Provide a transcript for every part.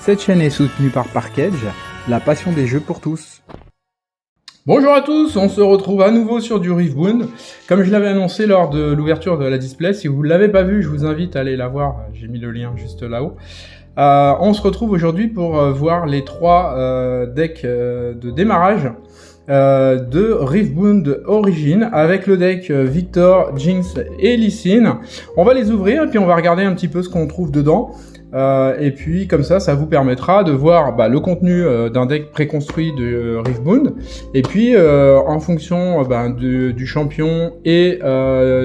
Cette chaîne est soutenue par Parkedge, la passion des jeux pour tous. Bonjour à tous, on se retrouve à nouveau sur du Riftbound. Comme je l'avais annoncé lors de l'ouverture de la display, si vous ne l'avez pas vu, je vous invite à aller la voir, j'ai mis le lien juste là-haut. On se retrouve aujourd'hui pour voir les trois decks de démarrage de Riftbound Origin avec le deck Victor, Jinx et Lee Sin. On va les ouvrir et puis on va regarder un petit peu ce qu'on trouve dedans. Et puis comme ça vous permettra de voir le contenu d'un deck préconstruit de Riftbound. Et puis en fonction du champion et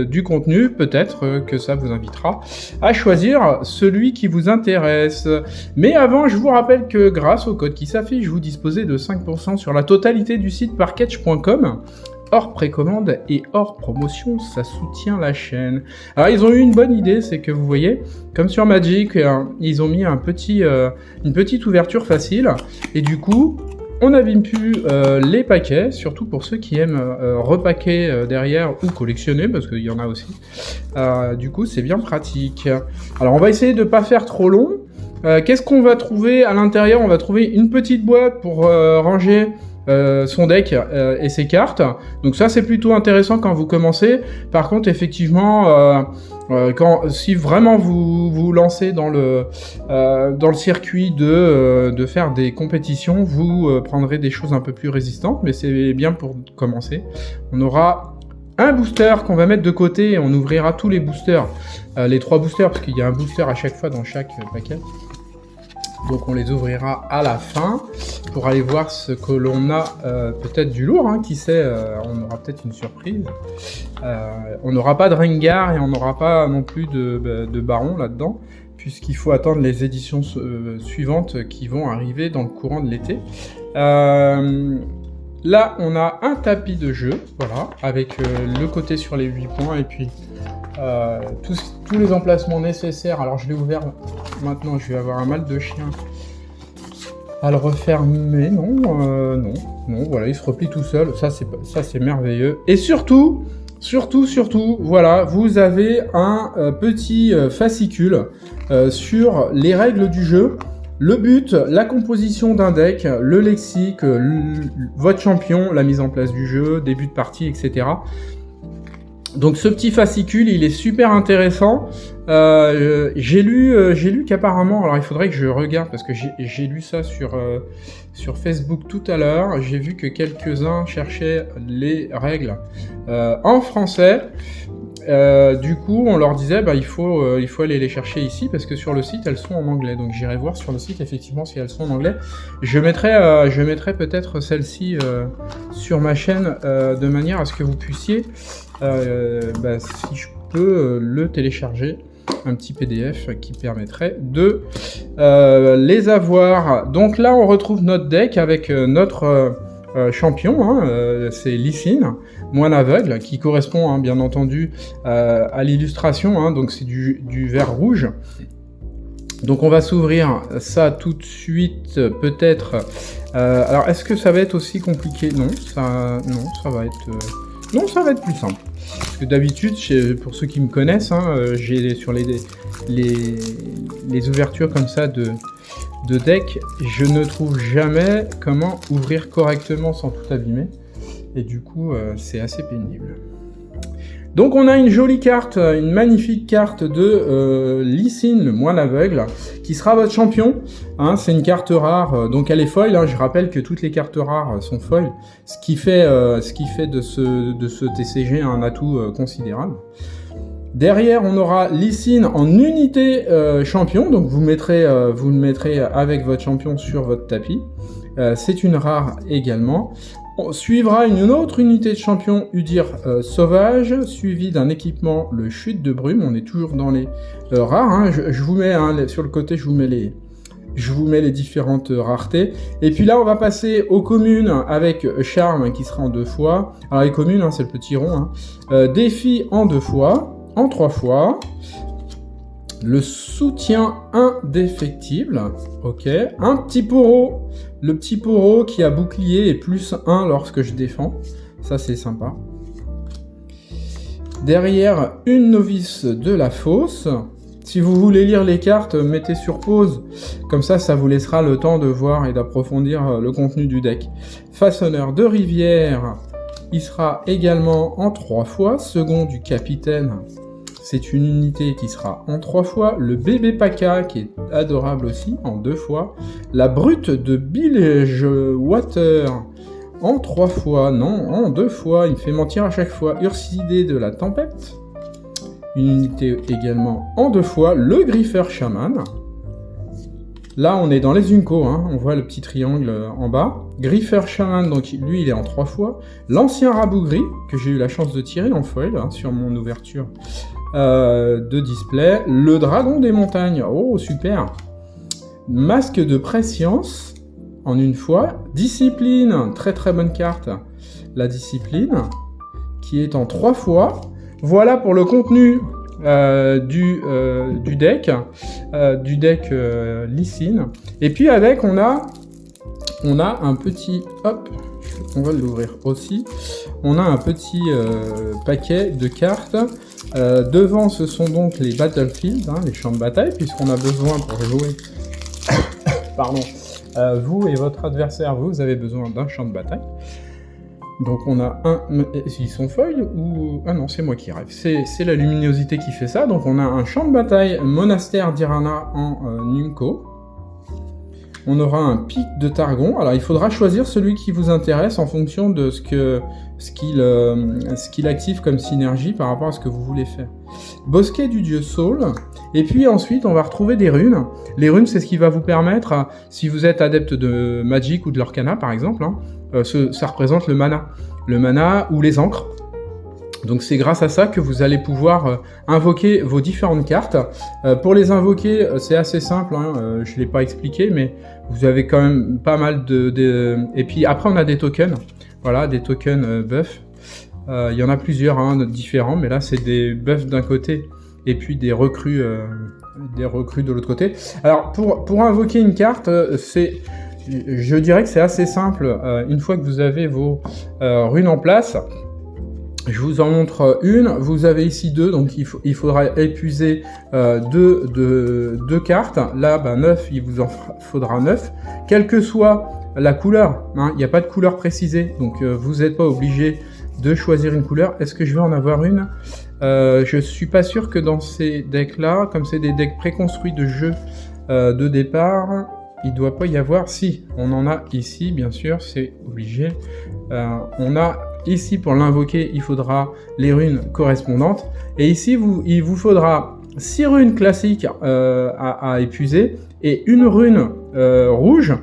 du contenu, peut-être que ça vous invitera à choisir celui qui vous intéresse. Mais avant, je vous rappelle que grâce au code qui s'affiche, vous disposez de 5% sur la totalité du site parkedge.com. Hors précommande et hors promotion, ça soutient la chaîne. Alors ils ont eu une bonne idée, c'est que vous voyez, comme sur Magic, ils ont mis une petite ouverture facile, et du coup, on n'abîme plus les paquets, surtout pour ceux qui aiment repaquer derrière ou collectionner, parce qu'il y en a aussi. Du coup, c'est bien pratique. Alors on va essayer de ne pas faire trop long. Qu'est-ce qu'on va trouver à l'intérieur? On va trouver une petite boîte pour ranger son deck et ses cartes. Donc ça c'est plutôt intéressant quand vous commencez. Par contre effectivement si vraiment vous vous lancez dans le circuit de faire des compétitions, vous prendrez des choses un peu plus résistantes, mais c'est bien pour commencer. On aura un booster qu'on va mettre de côté et on ouvrira tous les boosters, les 3 boosters, parce qu'il y a un booster à chaque fois dans chaque paquet. Donc on les ouvrira à la fin pour aller voir ce que l'on a, peut-être du lourd, qui sait, on aura peut-être une surprise. On n'aura pas de Rengar et on n'aura pas non plus de Baron là-dedans, puisqu'il faut attendre les éditions suivantes qui vont arriver dans le courant de l'été. Là on a un tapis de jeu, voilà, avec le côté sur les 8 points et puis tous les emplacements nécessaires. Alors je l'ai ouvert maintenant, je vais avoir un mal de chien à le refermer. Non, voilà, il se replie tout seul, ça c'est merveilleux. Et surtout, voilà, vous avez un petit fascicule sur les règles du jeu, le but, la composition d'un deck, le lexique, votre champion, la mise en place du jeu, début de partie, etc. Donc ce petit fascicule, il est super intéressant. J'ai lu qu'apparemment, alors il faudrait que je regarde parce que j'ai lu ça sur Facebook tout à l'heure. J'ai vu que quelques-uns cherchaient les règles en français. Du coup, on leur disait il faut aller les chercher ici parce que sur le site elles sont en anglais. Donc j'irai voir sur le site effectivement si elles sont en anglais. Je mettrai peut-être celle-ci sur ma chaîne de manière à ce que vous puissiez, si je peux, le télécharger, un petit PDF qui permettrait de les avoir. Donc là, on retrouve notre deck avec notre champion, c'est Lee Sin, moine aveugle, qui correspond bien entendu à l'illustration, donc c'est du vert rouge. Donc on va s'ouvrir ça tout de suite, peut-être. Alors est-ce que ça va être aussi compliqué? Non, ça va être plus simple. Parce que d'habitude, pour ceux qui me connaissent, j'ai sur les ouvertures comme ça de deck, je ne trouve jamais comment ouvrir correctement sans tout abîmer. Et du coup, c'est assez pénible. Donc on a une jolie carte, une magnifique carte de Lee Sin, le moine aveugle, qui sera votre champion. C'est une carte rare, donc elle est foil. Je rappelle que toutes les cartes rares sont foil, ce qui fait de ce TCG un atout considérable. Derrière, on aura Lee Sin en unité champion, donc vous le mettrez avec votre champion sur votre tapis. C'est une rare également. On suivra une autre unité de champion Udyr sauvage, suivi d'un équipement, le chute de brume. On est toujours dans les rares. Je vous mets sur le côté, je vous mets les différentes raretés. Et puis là, on va passer aux communes avec charme qui sera en 2 fois. Alors les communes, c'est le petit rond. Défi en 2 fois. En 3 fois, le soutien indéfectible, ok, un petit poro, le petit poro qui a bouclier et plus 1 lorsque je défends, ça c'est sympa. Derrière, une novice de la fosse, Si vous voulez lire les cartes, mettez sur pause, comme ça vous laissera le temps de voir et d'approfondir le contenu du deck. Façonneur de rivière, il sera également en 3 fois, second du capitaine, c'est une unité qui sera en 3 fois, le bébé Paka qui est adorable aussi, en 2 fois, la brute de Bilgewater, en 3 fois, non, en 2 fois, il me fait mentir à chaque fois, Ursidé de la tempête, une unité également en 2 fois, le Griffer Shaman. Là, on est dans les Unco, hein, on voit le petit triangle en bas. Griffer Shaman, donc lui, il est en 3 fois. L'ancien Rabougri, que j'ai eu la chance de tirer en foil, hein, sur mon ouverture de display. Le Dragon des montagnes, oh, super. Masque de Prescience, en 1 fois. Discipline, très très bonne carte. La Discipline, qui est en 3 fois. Voilà pour le contenu du deck Lysine. Et puis avec, on a un petit, hop, on va l'ouvrir aussi. On a un petit paquet de cartes. Devant, ce sont donc les battlefields, hein, les champs de bataille, puisqu'on a besoin pour jouer. Pardon. Vous et votre adversaire, vous avez besoin d'un champ de bataille. Donc on a un... Ils sont foils ou... Ah non, c'est moi qui rêve. C'est la luminosité qui fait ça. Donc on a un champ de bataille monastère d'Irana en Numco. On aura un pic de Targon. Alors il faudra choisir celui qui vous intéresse en fonction de ce qu'il active comme synergie par rapport à ce que vous voulez faire. Bosquet du dieu Saul. Et puis ensuite on va retrouver des runes. Les runes, c'est ce qui va vous permettre, si vous êtes adepte de Magic ou de l'Arcana par exemple, hein, ça représente le mana ou les encres. Donc c'est grâce à ça que vous allez pouvoir invoquer vos différentes cartes. Pour les invoquer, c'est assez simple, hein, je ne l'ai pas expliqué, mais vous avez quand même pas mal Et puis après on a des tokens, voilà, des tokens buff. Il y en a plusieurs, hein, différents, mais là c'est des buffs d'un côté et puis des recrues de l'autre côté. Alors pour invoquer une carte, je dirais que c'est assez simple. Une fois que vous avez vos runes en place, je vous en montre une. Vous avez ici 2, donc il faudra épuiser 2 cartes. Là, 9, il vous en faudra 9. Quelle que soit la couleur, hein, il n'y a pas de couleur précisée, donc vous n'êtes pas obligé de choisir une couleur. Est-ce que je vais en avoir une ? Je suis pas sûr que dans ces decks-là, comme c'est des decks préconstruits de jeu de départ, il doit pas y avoir... Si, on en a ici, bien sûr, c'est obligé. On a ici, pour l'invoquer, il faudra les runes correspondantes. Et ici, il vous faudra 6 runes classiques à épuiser et une rune orange,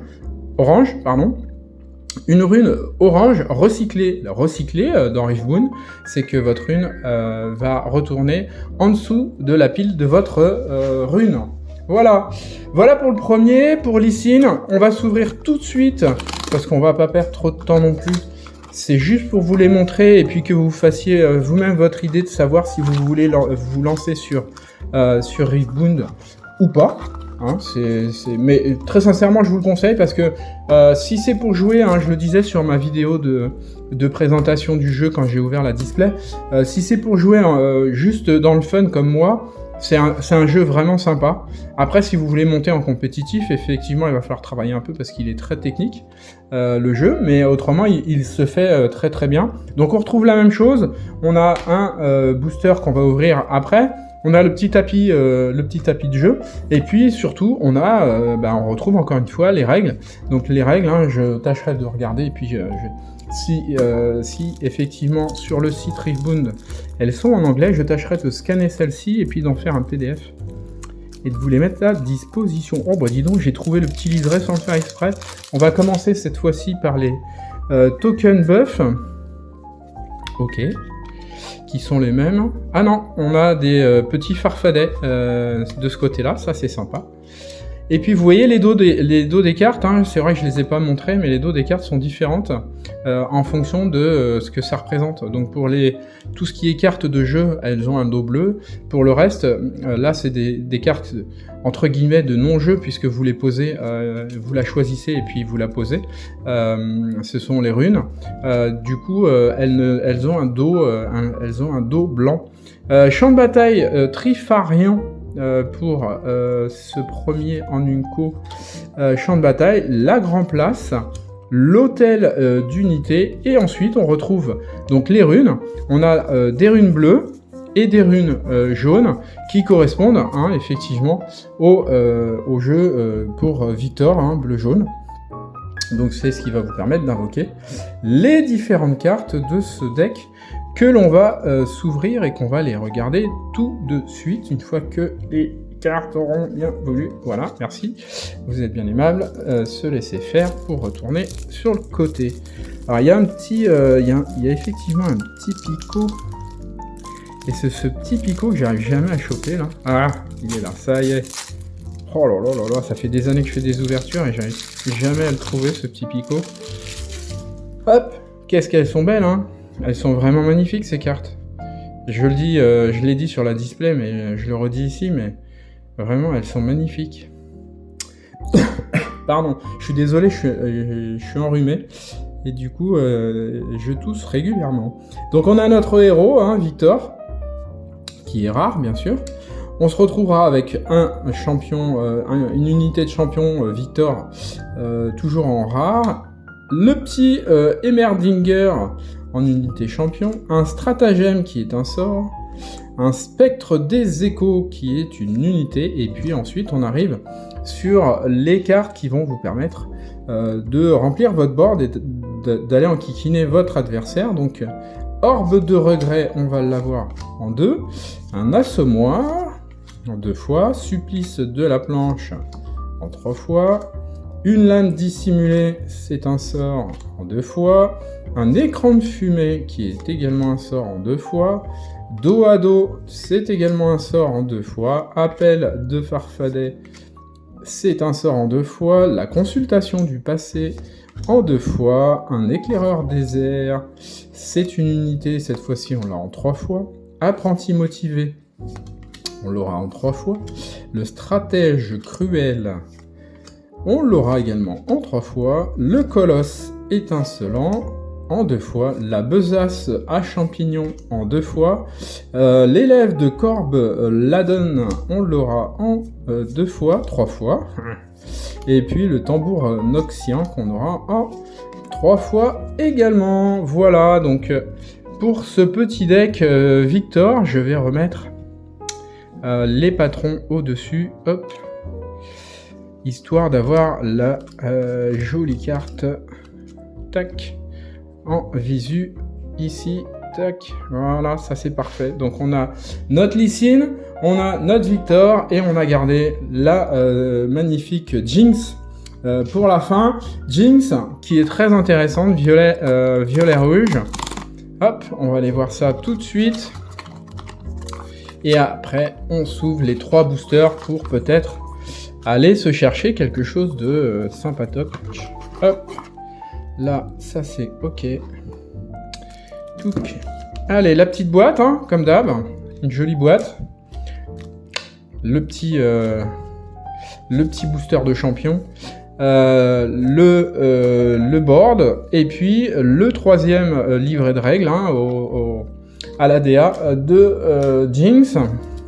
une rune orange recyclée. Dans Riftbound, c'est que votre rune va retourner en dessous de la pile de votre rune. Voilà pour le premier. Pour Lysine, on va s'ouvrir tout de suite, parce qu'on va pas perdre trop de temps non plus. C'est juste pour vous les montrer, et puis que vous fassiez vous-même votre idée de savoir si vous voulez vous lancer sur Riftbound ou pas. Hein, mais très sincèrement, je vous le conseille, parce que si c'est pour jouer, hein, je le disais sur ma vidéo de présentation du jeu quand j'ai ouvert la display, si c'est pour jouer juste dans le fun comme moi, c'est un jeu vraiment sympa. Après, si vous voulez monter en compétitif, effectivement, il va falloir travailler un peu parce qu'il est très technique, le jeu, mais autrement, il se fait très très bien. Donc on retrouve la même chose, on a un booster qu'on va ouvrir après, on a le petit tapis de jeu, et puis surtout, on retrouve encore une fois les règles. Donc les règles, hein, je tâcherai de regarder, et puis si effectivement sur le site Riftbound elles sont en anglais, je tâcherai de scanner celles-ci et puis d'en faire un PDF et de vous les mettre à disposition. Oh bah dis donc, j'ai trouvé le petit livret sans le faire exprès. On va commencer cette fois-ci par les tokens buff. Ok, qui sont les mêmes. Ah non, on a des petits farfadets de ce côté-là, ça c'est sympa. Et puis vous voyez les dos des cartes, hein, c'est vrai que je les ai pas montrés, mais les dos des cartes sont différentes en fonction de ce que ça représente. Donc pour tout ce qui est cartes de jeu, elles ont un dos bleu. Pour le reste, là c'est des cartes entre guillemets de non-jeu, puisque vous les posez, vous la choisissez et puis vous la posez. Ce sont les runes. Du coup, elles ont un dos blanc. Champ de bataille Trifarian. pour ce premier en Unco champ de bataille, la Grand Place, l'hôtel d'unité, et ensuite on retrouve donc les runes. On a des runes bleues et des runes jaunes qui correspondent effectivement au jeu pour Victor, bleu-jaune. Donc c'est ce qui va vous permettre d'invoquer les différentes cartes de ce deck que l'on va s'ouvrir et qu'on va les regarder tout de suite une fois que les cartes auront bien voulu. Voilà, merci. Vous êtes bien aimable. Se laisser faire pour retourner sur le côté. Alors il y a un petit, il y a effectivement un petit picot. Et c'est ce petit picot que j'arrive jamais à choper là. Ah, il est là, ça y est. Oh là là là là, ça fait des années que je fais des ouvertures et j'arrive jamais à le trouver, ce petit picot. Hop, qu'est-ce qu'elles sont belles, hein. Elles sont vraiment magnifiques, ces cartes. Je le dis, je l'ai dit sur la display, mais je le redis ici, mais vraiment, elles sont magnifiques. Pardon, je suis désolé, je suis enrhumé. Et du coup, je tousse régulièrement. Donc on a notre héros, Victor, qui est rare, bien sûr. On se retrouvera avec un champion, une unité de champion Victor, toujours en rare. Le petit Emerdinger en unité champion. Un stratagème qui est un sort. Un spectre des échos qui est une unité. Et puis ensuite, on arrive sur les cartes qui vont vous permettre de remplir votre board et d'aller enquiquiner votre adversaire. Donc, Orbe de regret, on va l'avoir en 2. Un assommoir en 2 fois, supplice de la planche en 3 fois, une lame dissimulée, c'est un sort en 2 fois, un écran de fumée qui est également un sort en 2 fois, dos à dos, c'est également un sort en 2 fois, appel de farfadet, c'est un sort en 2 fois, la consultation du passé en 2 fois, un éclaireur désert, c'est une unité, cette fois-ci on l'a en 3 fois, apprenti motivé, on l'aura en 3 fois. Le stratège cruel, on l'aura également en 3 fois. Le colosse étincelant en 2 fois. La besace à champignons en 2 fois. L'élève de corbe Ladon, on l'aura en 2 fois, 3 fois. Et puis le tambour noxien qu'on aura en 3 fois également. Voilà, donc pour ce petit deck Victor, je vais remettre les patrons au-dessus, hop, histoire d'avoir la jolie carte, tac, en visu, ici, tac, voilà, ça c'est parfait. Donc on a notre Lysine, on a notre Victor, et on a gardé la magnifique Jinx pour la fin. Jinx, qui est très intéressante, violet rouge, hop, on va aller voir ça tout de suite. Et après, on s'ouvre les 3 boosters pour peut-être aller se chercher quelque chose de sympatoque. Hop, là, ça c'est ok. Touc. Allez, la petite boîte, comme d'hab, une jolie boîte. Le petit booster de champion. Le board. Et puis, le 3e livret de règles, à la DA de Jinx,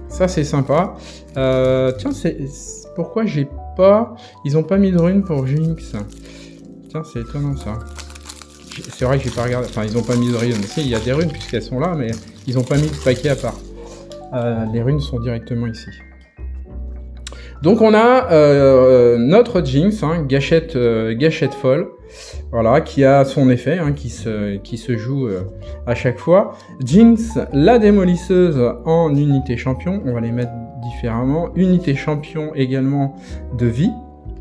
ça c'est sympa. Tiens, pourquoi ils ont pas mis de runes pour Jinx? Tiens, c'est étonnant ça. C'est vrai que j'ai pas regardé, enfin ils ont pas mis de runes, si, il y a des runes puisqu'elles sont là, mais ils ont pas mis de paquet à part. Les runes sont directement ici. Donc on a notre Jinx, gâchette folle. Voilà, qui a son effet, qui se joue à chaque fois. Jinx, la démolisseuse en unité champion, on va les mettre différemment. Unité champion également de vie,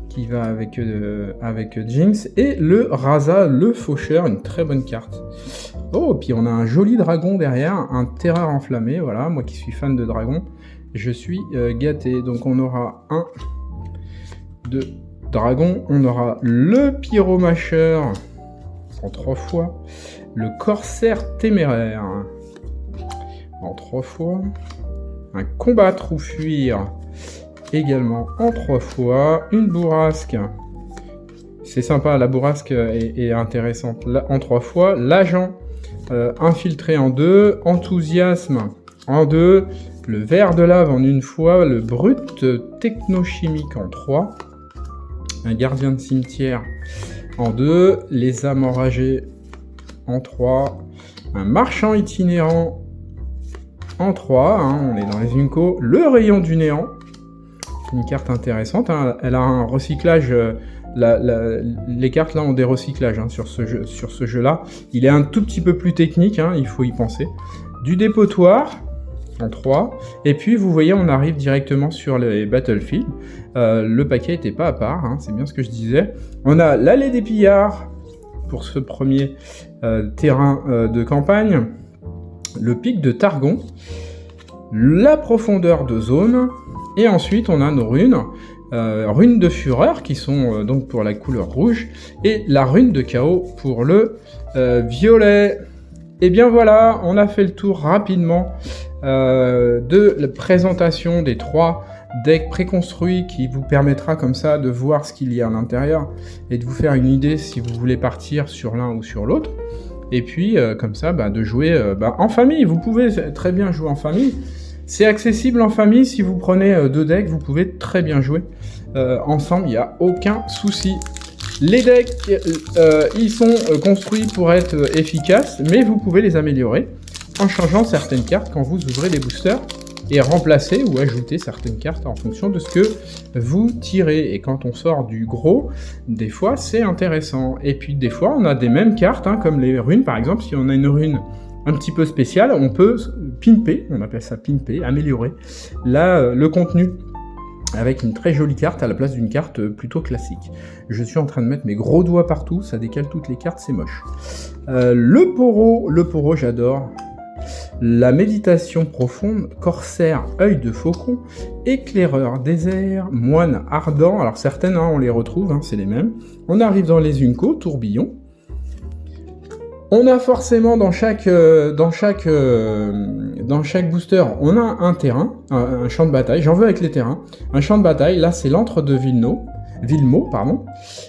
qui va avec Jinx. Et le Raza, le faucheur, une très bonne carte. Oh, puis on a un joli dragon derrière, un terreur enflammé, voilà, moi qui suis fan de dragon, je suis gâté. Donc on aura 1, 2... dragon, on aura le pyromacheur en 3 fois, le corsaire téméraire en 3 fois, un combattre ou fuir également en 3 fois, une bourrasque, c'est sympa, la bourrasque est intéressante, là, en 3 fois, l'agent infiltré en 2, enthousiasme en 2, le ver de lave en une fois, le brut technochimique en 3, un gardien de cimetière en 2, les âmes enragées en 3, un marchand itinérant en 3, on est dans les Unco, le rayon du néant, une carte intéressante, elle a un recyclage, les cartes là ont des recyclages sur ce jeu-là, il est un tout petit peu plus technique, il faut y penser, du dépotoir en 3, et puis vous voyez on arrive directement sur les battlefields, le paquet n'était pas à part, c'est bien ce que je disais, on a l'allée des pillards pour ce premier terrain de campagne, le pic de Targon, la profondeur de zone, et ensuite on a nos runes, runes de fureur qui sont donc pour la couleur rouge, et la rune de chaos pour le violet. Et bien voilà, on a fait le tour rapidement de la présentation des 3 decks préconstruits qui vous permettra comme ça de voir ce qu'il y a à l'intérieur et de vous faire une idée si vous voulez partir sur l'un ou sur l'autre. Et puis comme ça de jouer en famille, vous pouvez très bien jouer en famille. C'est accessible en famille, si vous prenez 2 decks, vous pouvez très bien jouer ensemble, il n'y a aucun souci. Les decks, ils sont construits pour être efficaces, mais vous pouvez les améliorer en changeant certaines cartes quand vous ouvrez les boosters et remplacer ou ajouter certaines cartes en fonction de ce que vous tirez. Et quand on sort du gros, des fois c'est intéressant. Et puis des fois on a des mêmes cartes, comme les runes par exemple, si on a une rune un petit peu spéciale, on peut pimper, on appelle ça pimper, améliorer le contenu avec une très jolie carte à la place d'une carte plutôt classique. Je suis en train de mettre mes gros doigts partout, ça décale toutes les cartes, c'est moche. Le poro j'adore. La méditation profonde, corsaire, œil de faucon, éclaireur désert, moine ardent, alors certaines on les retrouve, c'est les mêmes. On arrive dans les Unco, tourbillon. On a forcément dans chaque booster, on a un terrain, un champ de bataille, j'en veux avec les terrains, un champ de bataille, là c'est l'antre de Villemot.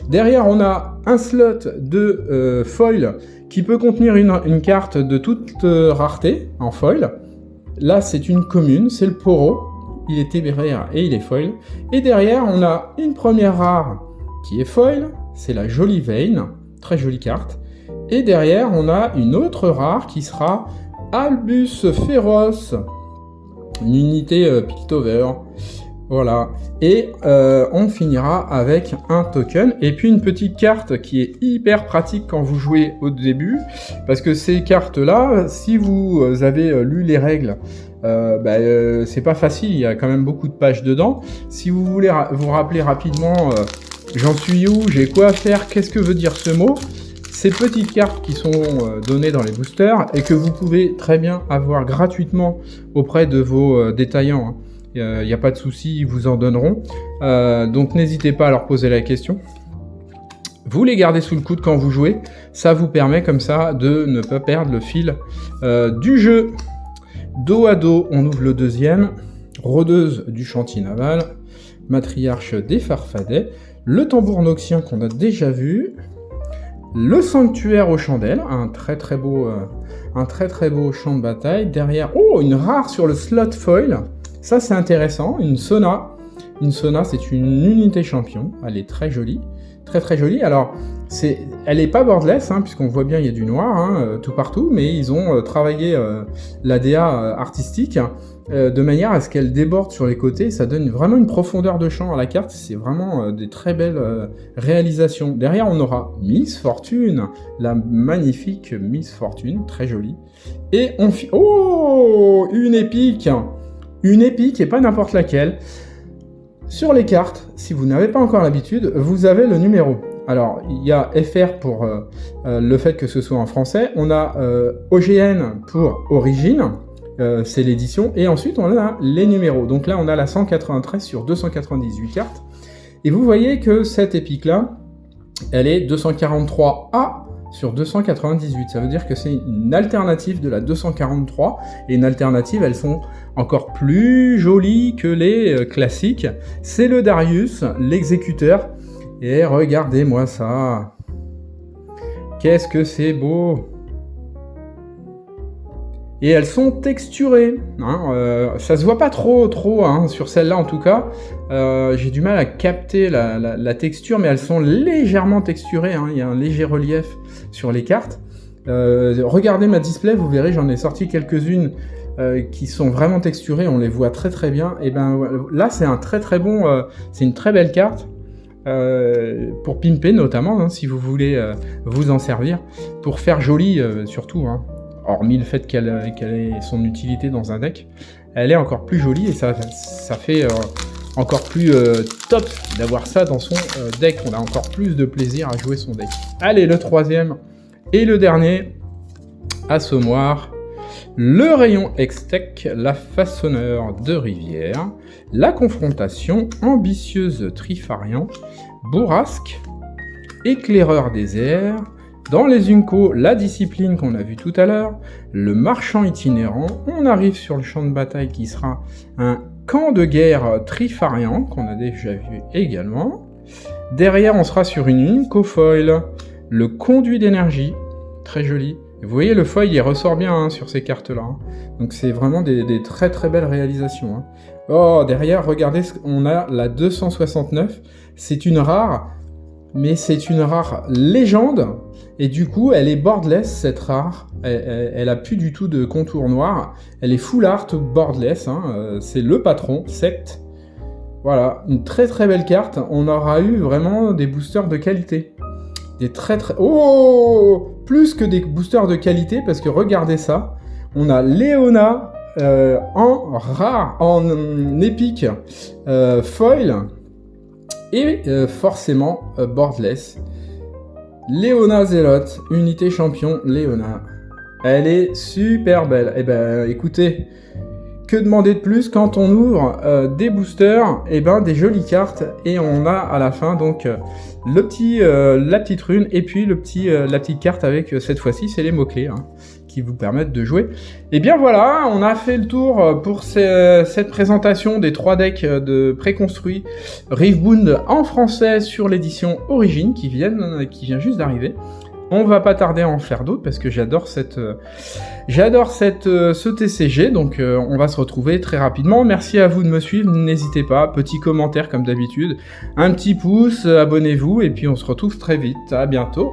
Derrière on a un slot de foil qui peut contenir une carte de toute rareté en foil. Là c'est une commune, c'est le poro, il est téméraire et il est foil. Et derrière on a une première rare qui est foil, c'est la jolie Vayne, très jolie carte. Et derrière, on a une autre rare qui sera Albus Féroce, une unité Piltover. Voilà. Et on finira avec un token et puis une petite carte qui est hyper pratique quand vous jouez au début, parce que ces cartes-là, si vous avez lu les règles, c'est pas facile, il y a quand même beaucoup de pages dedans. Si vous voulez vous rappeler rapidement, j'en suis où, j'ai quoi à faire, qu'est-ce que veut dire ce mot ? Ces petites cartes qui sont données dans les boosters et que vous pouvez très bien avoir gratuitement auprès de vos détaillants. Il n'y a pas de souci, ils vous en donneront. Donc n'hésitez pas à leur poser la question. Vous les gardez sous le coude quand vous jouez. Ça vous permet comme ça de ne pas perdre le fil du jeu. Dos à dos, on ouvre le deuxième. Rôdeuse du chantier naval. Matriarche des farfadets. Le tambour noxien qu'on a déjà vu. Le sanctuaire aux chandelles, un très très beau champ de bataille. Derrière, une rare sur le slot foil. Ça c'est intéressant, une Sona. Une Sona, c'est une unité champion. Elle est très jolie, très très jolie. Alors, elle est pas borderless, puisqu'on voit bien il y a du noir tout partout, mais ils ont travaillé l'ADA artistique de manière à ce qu'elle déborde sur les côtés. Ça donne vraiment une profondeur de champ à la carte. C'est vraiment des très belles réalisations. Derrière, on aura Miss Fortune, la magnifique Miss Fortune, très jolie. Et une épique. Une épique et pas n'importe laquelle. Sur les cartes, si vous n'avez pas encore l'habitude, vous avez le numéro. Alors, il y a FR pour le fait que ce soit en français. On a OGN pour origine, c'est l'édition. Et ensuite, on a les numéros. Donc là, on a la 193 sur 298 cartes. Et vous voyez que cette épique-là, elle est 243A sur 298. Ça veut dire que c'est une alternative de la 243. Et une alternative, elles sont encore plus jolies que les classiques. C'est le Darius, l'exécuteur. Et regardez-moi ça. Qu'est-ce que c'est beau. Et elles sont texturées. Ça se voit pas trop sur celle-là en tout cas. J'ai du mal à capter la texture, mais elles sont légèrement texturées. Il y a un léger relief sur les cartes. Regardez ma display, vous verrez, j'en ai sorti quelques-unes qui sont vraiment texturées. On les voit très très bien. Et ben là, c'est un très très bon. C'est une très belle carte. Pour pimper notamment, si vous voulez vous en servir. Pour faire joli surtout. Hormis le fait qu'elle ait son utilité dans un deck, elle est encore plus jolie et ça fait encore plus top d'avoir ça dans son deck. On a encore plus de plaisir à jouer son deck. Allez, le troisième et le dernier assommoir. Le rayon Hextech, la façonneur de rivière, la confrontation ambitieuse Trifarian, bourrasque, éclaireur des airs. Dans les Unco, la discipline qu'on a vu tout à l'heure, le marchand itinérant, on arrive sur le champ de bataille qui sera un camp de guerre Trifarian, qu'on a déjà vu également. Derrière, on sera sur une Unco foil, le conduit d'énergie, très joli. Vous voyez, le foil, il ressort bien sur ces cartes-là. Donc c'est vraiment des très très belles réalisations. Oh, derrière, regardez, on a la 269, c'est une rare, mais c'est une rare légende. Et du coup, elle est boardless, cette rare. Elle a plus du tout de contour noir. Elle est full art boardless. C'est le patron, Sect. Voilà, une très très belle carte. On aura eu vraiment des boosters de qualité. Des très très... Oh, plus que des boosters de qualité, parce que regardez ça. On a Léona en rare, en épique foil. Et forcément boardless. Léona Zealote, unité champion Léona. Elle est super belle. Eh ben, écoutez, que demander de plus quand on ouvre des boosters, eh ben, des jolies cartes, et on a à la fin donc la petite rune, et puis la petite carte avec cette fois-ci, c'est les mots-clés qui vous permettent de jouer. Et bien voilà, on a fait le tour pour cette présentation des 3 decks de préconstruits Riftbound en français sur l'édition Origine qui vient juste d'arriver. On va pas tarder à en faire d'autres parce que j'adore ce TCG, donc on va se retrouver très rapidement. Merci à vous de me suivre, n'hésitez pas, petit commentaire comme d'habitude, un petit pouce, abonnez-vous et puis on se retrouve très vite. À bientôt.